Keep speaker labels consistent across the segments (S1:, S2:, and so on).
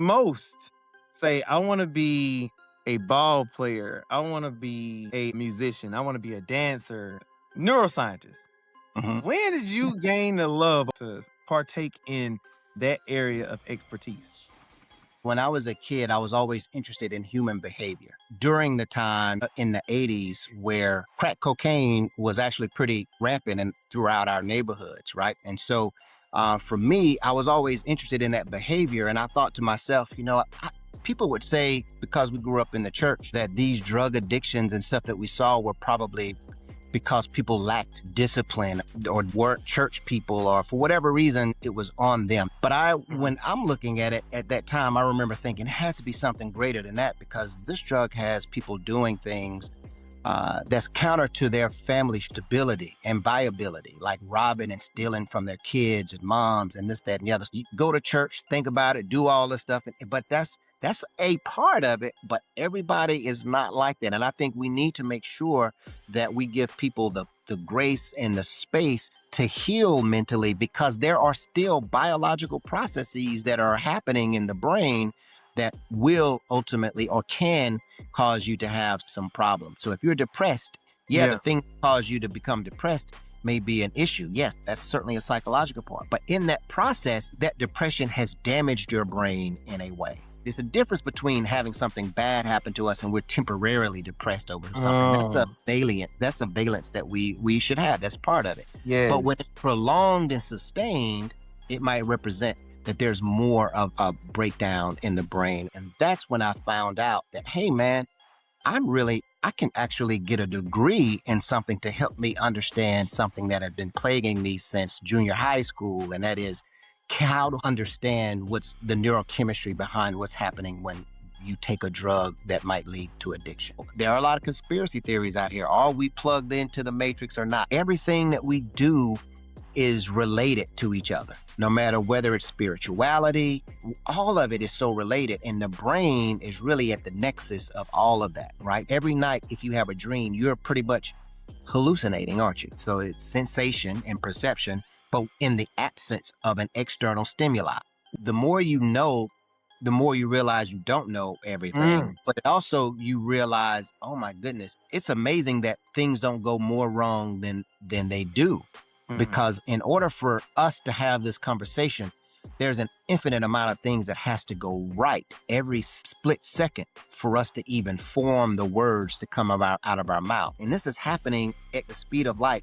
S1: Most say, I want to be a ball player. I want to be a musician. I want to be a dancer. Neuroscientist.
S2: Mhm.
S1: When did you gain the love to partake in that area of expertise?
S2: When I was a kid, I was always interested in human behavior. During the time in the 80s where crack cocaine was actually pretty rampant and throughout our neighborhoods, right? And so for me, I was always interested in that behavior. And I thought to myself, people would say, because we grew up in the church, that these drug addictions and stuff that we saw were probably because people lacked discipline or weren't church people, or for whatever reason, it was on them. But when I'm looking at it at that time, I remember thinking it had to be something greater than that, because this drug has people doing things that's counter to their family stability and viability, like robbing and stealing from their kids and moms and this, that, and the other. So you go to church, think about it, do all this stuff, but that's a part of it, but everybody is not like that. And I think we need to make sure that we give people the grace and the space to heal mentally, because there are still biological processes that are happening in the brain that will ultimately or can cause you to have some problems. So if you're depressed, the thing that caused you to become depressed may be an issue. Yes, that's certainly a psychological part. But in that process, that depression has damaged your brain in a way. There's a difference between having something bad happen to us and we're temporarily depressed over something. That's a valence that we should have. That's part of it.
S1: Yes.
S2: But when it's prolonged and sustained, it might represent that there's more of a breakdown in the brain. And that's when I found out that, hey, man, I can actually get a degree in something to help me understand something that had been plaguing me since junior high school. And that is how to understand what's the neurochemistry behind what's happening when you take a drug that might lead to addiction. There are a lot of conspiracy theories out here. Are we plugged into the matrix or not? Everything that we do is related to each other, no matter whether it's spirituality, all of it is so related. And the brain is really at the nexus of all of that, right? Every night, if you have a dream, you're pretty much hallucinating, aren't you? So it's sensation and perception, but in the absence of an external stimuli. The more you know, the more you realize you don't know everything, but also you realize, oh my goodness, it's amazing that things don't go more wrong than they do. Because in order for us to have this conversation, there's an infinite amount of things that has to go right every split second for us to even form the words to come out of our mouth. And this is happening at the speed of light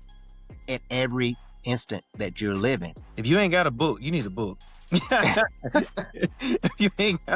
S2: at every instant that you're living.
S1: If you ain't got a book, you need a book. If you ain't got